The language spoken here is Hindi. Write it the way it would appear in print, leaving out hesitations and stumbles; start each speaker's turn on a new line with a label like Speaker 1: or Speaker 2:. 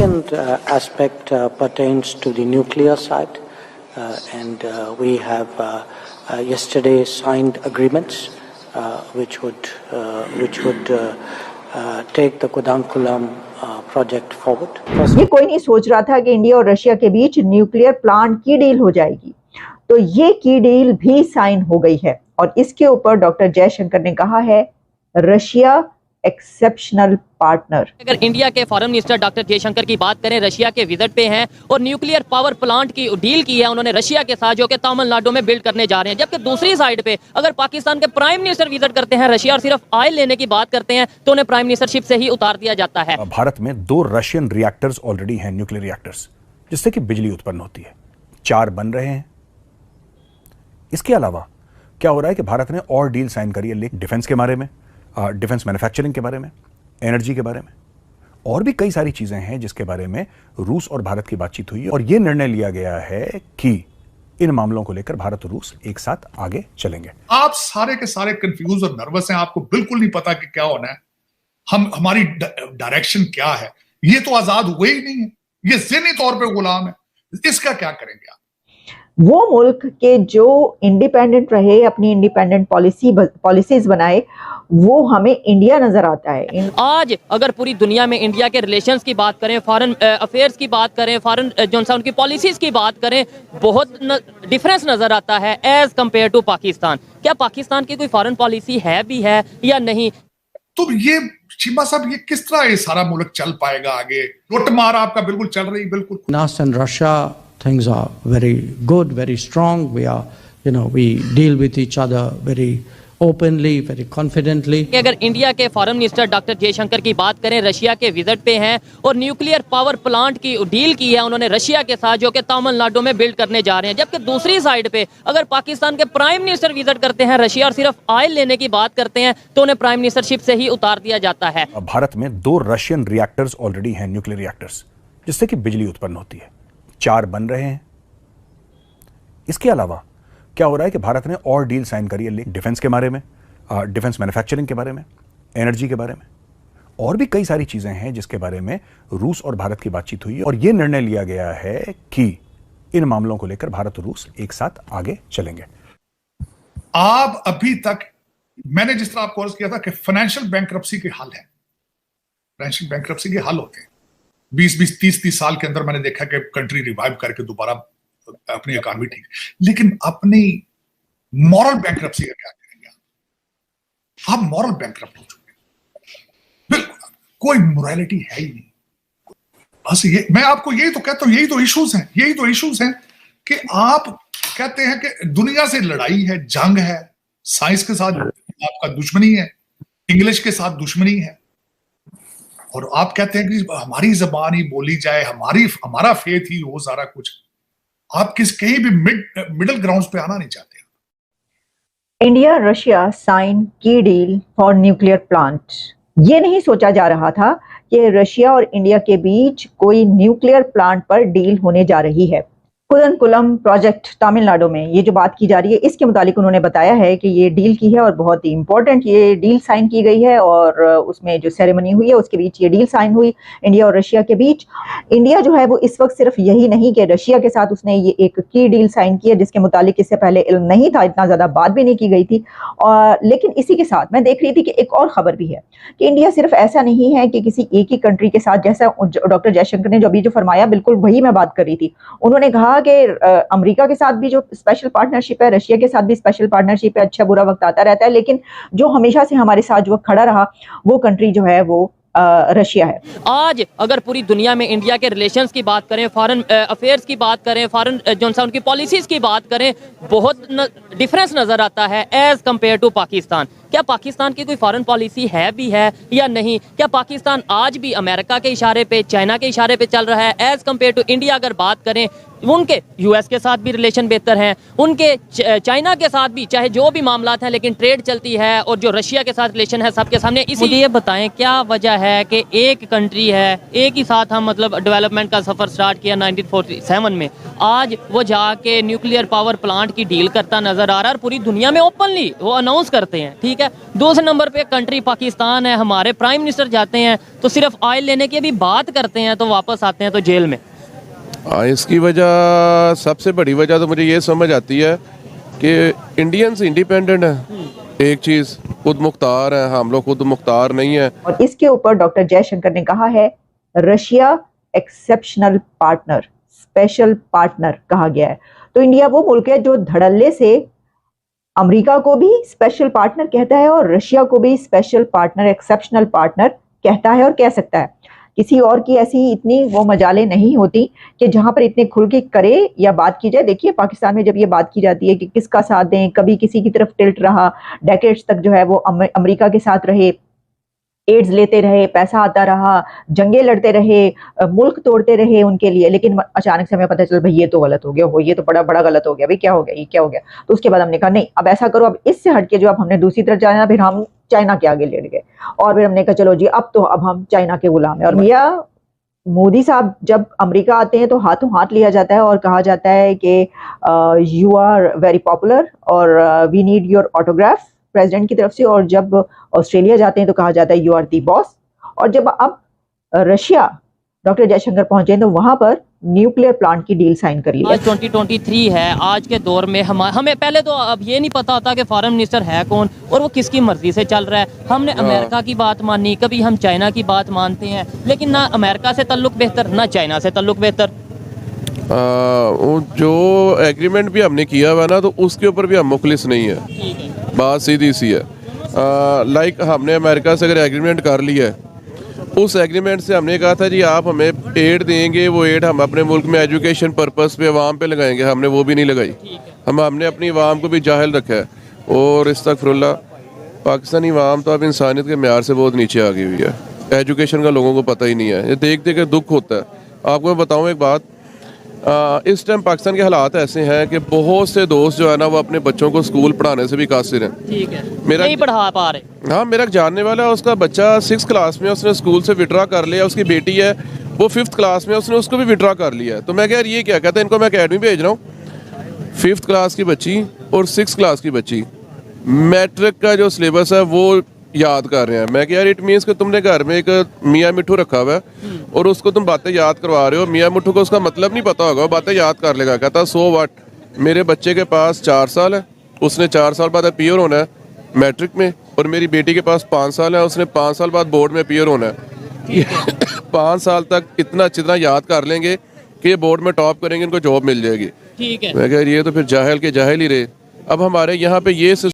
Speaker 1: second aspect pertains to the nuclear side, and we have yesterday signed agreements which would take the Kudankulam project forward.
Speaker 2: ये कोई नहीं सोच रहा था कि इंडिया और रशिया के बीच न्यूक्लियर प्लांट की डील हो जाएगी, तो ये की डील भी साइन हो गई है। और इसके ऊपर डॉक्टर जयशंकर ने कहा है रशिया एक्सेप्शनल पार्टनर।
Speaker 3: अगर इंडिया के फॉरेन मिनिस्टर डॉक्टर जयशंकर की बात करें, रशिया के विजिट पे हैं और न्यूक्लियर पावर प्लांट की डील की है उन्होंने रशिया के साथ, जो कि तमिलनाडु में बिल्ड करने जा रहे हैं। जबकि दूसरी साइड पे अगर पाकिस्तान के प्राइम मिनिस्टर विजिट करते हैं रशिया और सिर्फ ऑयल लेने की बात करते हैं तो उन्हें प्राइम मिनिस्टरशिप से ही उतार दिया जाता है।
Speaker 4: भारत में 2 रशियन रिएक्टर्स ऑलरेडी हैं, न्यूक्लियर रिएक्टर्स, जिससे कि बिजली उत्पन्न होती है। 4 बन रहे हैं। इसके अलावा क्या हो रहा है कि भारत ने और डील साइन करी है डिफेंस के बारे में, डिफेंस मैन्युफैक्चरिंग के बारे में, एनर्जी के बारे में, और भी कई सारी चीजें हैं जिसके बारे में रूस और भारत की बातचीत हुई है। और यह निर्णय लिया गया है कि इन मामलों को लेकर भारत और रूस एक साथ आगे चलेंगे।
Speaker 5: आप सारे के सारे कंफ्यूज और नर्वस हैं, आपको बिल्कुल नहीं पता कि क्या होना है, हमारी डायरेक्शन क्या है। ये तो आजाद हुए ही नहीं है, ये ज़हनी तौर पे गुलाम है। इसका क्या करेंगे आप?
Speaker 2: वो मुल्क के जो इंडिपेंडेंट रहे, अपनी इंडिपेंडेंट पॉलिसीज बनाए, वो हमें इंडिया नजर आता है।
Speaker 3: आज अगर पूरी दुनिया में इंडिया के रिलेशंस की बात करें, फॉरेन अफेयर्स की बात करें, फॉरेन जो उनकी पॉलिसीज की बात करें, बहुत डिफरेंस नजर आता है एज कंपेयर टू पाकिस्तान। क्या पाकिस्तान की कोई फॉरेन पॉलिसी है भी है या नहीं?
Speaker 5: तो ये चीमा साहब, ये किस तरह ये सारा मुल्क चल पाएगा आगे? लुटमार आपका बिल्कुल चल रही, बिल्कुल।
Speaker 6: Us and Russia, things are very good, very strong. We are, we deal with each other very openly, very confidently.
Speaker 3: अगर इंडिया के फॉरेन मिनिस्टर डॉक्टर जयशंकर की बात करें, रशिया के विजिट पे हैं और न्यूक्लियर पावर प्लांट की डील की है उन्होंने रशिया के साथ, जो कि तमिलनाडु में बिल्ड करने जा रहे हैं। जबकि दूसरी साइड पे अगर पाकिस्तान के प्राइम मिनिस्टर विजिट करते हैं रशिया और सिर्फ ऑयल लेने की बात करते हैं तो उन्हें प्राइम मिनिस्टरशिप से ही उतार दिया जाता है।
Speaker 4: भारत में 2 रशियन रिएक्टर्स ऑलरेडी हैं, न्यूक्लियर रिएक्टर्स, जिससे कि बिजली उत्पन्न होती है। 4 बन रहे हैं। इसके अलावा क्या हो रहा है कि भारत ने और डील साइन करी है डिफेंस के बारे में, डिफेंस मैन्युफैक्चरिंग के बारे में, एनर्जी के बारे में, और भी कई सारी चीजें हैं जिसके बारे में रूस और भारत की बातचीत हुई है। और यह निर्णय लिया गया है कि इन मामलों को लेकर भारत और रूस एक साथ आगे चलेंगे।
Speaker 5: आप अभी तक, मैंने जिस तरह आपको अर्ज किया था कि फाइनेंशियल बैंक्रप्सी के हल है, फाइनेंशियल बैंक्रप्सी के हल होते हैं 20-20, 30-30 साल के अंदर। मैंने देखा कि कंट्री रिवाइव करके दोबारा अपनी इकोनॉमी ठीक, लेकिन अपनी मॉरल बैंक्रप्सी का क्या करेंगे आप मॉरल बैंक्रप्ट हो चुके, बिल्कुल कोई मोरालिटी है ही नहीं। बस ये मैं आपको यही तो कहता हूं, यही तो इश्यूज हैं कि आप कहते हैं कि दुनिया से लड़ाई है, जंग है, साइंस के साथ आपका दुश्मनी है, इंग्लिश के साथ दुश्मनी है, और आप कहते हैं कि हमारी जबान ही बोली जाए, हमारा फेथ ही हो सारा कुछ। आप कहीं भी मिडिल ग्राउंड पे आना नहीं चाहते।
Speaker 2: इंडिया रशिया साइन की डील फॉर न्यूक्लियर प्लांट। ये नहीं सोचा जा रहा था कि रशिया और इंडिया के बीच कोई न्यूक्लियर प्लांट पर डील होने जा रही है। कुदनकुलम प्रोजेक्ट तमिलनाडु में ये जो बात की जा रही है, इसके मुतालिक उन्होंने बताया है कि ये डील की है और बहुत ही इंपॉर्टेंट ये डील साइन की गई है, और उसमें जो सेरेमनी हुई है उसके बीच ये डील साइन हुई इंडिया और रशिया के बीच। इंडिया जो है वो इस वक्त सिर्फ यही नहीं कि रशिया के साथ उसने ये एक की डील साइन की है जिसके मुतालिक इससे पहले इल्म नहीं था, इतना ज़्यादा बात भी नहीं की गई थी। लेकिन इसी के साथ मैं देख रही थी कि एक और खबर भी है कि इंडिया सिर्फ ऐसा नहीं है कि किसी एक ही कंट्री के साथ, जैसा डॉक्टर जयशंकर ने जो अभी जो फरमाया बिल्कुल वही मैं बात कर रही थी। उन्होंने कहा कि अमेरिका के साथ भी जो स्पेशल पार्टनरशिप है, रशिया के साथ भी स्पेशल पार्टनरशिप है, अच्छा बुरा वक्त आता रहता है, लेकिन जो हमेशा से हमारे साथ जो खड़ा रहा वो कंट्री जो है वो रशिया है।
Speaker 3: आज अगर पूरी दुनिया में इंडिया के रिलेशंस की बात करें, फॉरेन अफेयर्स की बात करें, फॉरेन जो उनकी पॉलिसीज की बात करें, बहुत डिफरेंस नजर आता है एज कंपेयर टू पाकिस्तान। क्या पाकिस्तान की कोई फॉरेन पॉलिसी है भी है या नहीं? क्या पाकिस्तान आज भी अमेरिका के इशारे पे, चाइना के इशारे पे चल रहा है एज कंपेयर टू इंडिया? अगर बात करें, उनके यूएस के साथ भी रिलेशन बेहतर हैं, उनके चाइना के साथ भी, चाहे जो भी मामलात हैं, लेकिन ट्रेड चलती है, और जो रशिया के साथ रिलेशन है सबके सामने। इसीलिए ये बताएं क्या वजह है कि एक कंट्री है, एक ही साथ हम मतलब डेवलपमेंट का सफ़र स्टार्ट किया 1947 में, आज वो जाके न्यूक्लियर पावर प्लांट की डील करता नजर नजर आ रहा है और पूरी दुनिया में ओपनली वो अनाउंस करते हैं, ठीक है। दूसरे नंबर पे कंट्री पाकिस्तान है, हमारे प्राइम मिनिस्टर जाते हैं तो सिर्फ ऑयल लेने की भी बात करते हैं तो वापस आते हैं तो जेल में।
Speaker 7: इसकी वजह, सबसे बड़ी वजह तो मुझे ये समझ आती है कि इंडियंस इंडिपेंडेंट है, एक चीज़ खुद मुख्तार है, हम लोग खुद मुख्तार नहीं है।
Speaker 2: और इसके ऊपर डॉक्टर जयशंकर ने कहा है Russia exceptional partner, special partner कहा गया है। तो इंडिया वो मुल्क है जो धड़ल्ले से अमेरिका को भी स्पेशल पार्टनर कहता है और रशिया को भी स्पेशल पार्टनर, एक्सेप्शनल पार्टनर कहता है और कह सकता है। किसी और की ऐसी इतनी वो मजालें नहीं होती कि जहां पर इतने खुल के करे या बात की जाए। देखिए पाकिस्तान में जब ये बात की जाती है कि किसका साथ दें, कभी किसी की तरफ टिल्ट रहा, डेकेड्स तक जो है वो अमेरिका के साथ रहे, एड्स लेते रहे, पैसा आता रहा, जंगे लड़ते रहे, मुल्क तोड़ते रहे उनके लिए, लेकिन अचानक से हमें पता चला भाई ये तो गलत हो गया, ये तो बड़ा बड़ा गलत हो गया, भाई क्या हो गया, ये क्या हो गया। तो उसके बाद हमने कहा नहीं अब ऐसा करो, अब इससे हटके जो अब हमने दूसरी तरफ जाना, फिर हम चाइना के आगे लेट गए और फिर हमने कहा चलो जी अब हम चाइना के गुलाम है। और भैया मोदी साहब जब अमेरिका आते हैं तो हाथों हाथ लिया जाता है और कहा जाता है कि यू आर वेरी पॉपुलर और we need your autograph president की तरफ से। और जब ऑस्ट्रेलिया जाते हैं तो कहा जाता है यू आर दी बॉस। और जब अब रशिया डॉक्टर जयशंकर पहुंचे तो वहां पर न्यूक्लियर प्लांट की डील साइन कर ली है।
Speaker 3: आज 2023 है, आज के दौर में हमें पहले तो अब ये नहीं पता होता कि फॉरेन मिनिस्टर है कौन और वो किसकी मर्जी से चल रहा है। हमने अमेरिका की बात मानी, कभी हम चाइना की बात मानते हैं, लेकिन ना अमेरिका से ताल्लुक बेहतर ना चाइना से ताल्लुक बेहतर।
Speaker 7: वो जो एग्रीमेंट भी हमने किया हुआ ना तो उसके ऊपर भी हम मुखलिस नहीं है, बात सीधी सी है। लाइक हमने अमेरिका से अगर एग्रीमेंट कर लिया है, उस एग्रीमेंट से हमने कहा था जी आप हमें एड देंगे, वो एड हम अपने मुल्क में एजुकेशन पर्पस पे अवाम पे लगाएंगे, हमने वो भी नहीं लगाई। हमने अपनी अवाम को भी जाहिल रखा है। और इस्तग़फिरुल्लाह, पाकिस्तानी अवाम तो अब इंसानियत के म्यार से बहुत नीचे आ गई हुई है, एजुकेशन का लोगों को पता ही नहीं है। ये देख देख के दुख होता है। आपको मैं बताऊँ एक बात, इस टाइम पाकिस्तान के हालात ऐसे हैं कि बहुत से दोस्त जो है ना वो अपने बच्चों को स्कूल पढ़ाने से भी कासिर हैं।
Speaker 3: ठीक है, नहीं पढ़ा पा रहे।
Speaker 7: हाँ, मेरा एक जानने वाला है, उसका बच्चा 6th क्लास में, उसने स्कूल से विड्रॉ कर लिया। उसकी बेटी है वो 5th क्लास में, उसने उसको भी विड्रॉ कर लिया है। तो मैं कह यार ये क्या, कहता है इनको मैं अकेडमी भेज रहा हूँ। 5th क्लास की बच्ची और 6th क्लास की बच्ची मैट्रिक का जो सिलेबस है वो याद कर रहे हैं। मैं कह यार इट मीन्स कि तुमने घर में एक मियाँ मिट्ठू रखा हुआ है और उसको तुम बातें याद करवा रहे हो। मियाँ मिट्ठू को उसका मतलब नहीं पता होगा, वो बातें याद कर लेगा। कहता सो व्हाट, मेरे बच्चे के पास 4 साल है, उसने 4 साल बाद अपीयर होना है मैट्रिक में, और मेरी बेटी के पास 5 साल है, उसने 5 साल बाद बोर्ड में अपीयर होना है। 5 साल तक इतना अच्छी तरह याद कर लेंगे कि ये बोर्ड में टॉप करेंगे, इनको जॉब मिल जाएगी।
Speaker 3: ठीक है,
Speaker 7: मैं कह ये तो फिर जाहिल के जाहिल ही रहे। अब हमारे यहाँ पे ये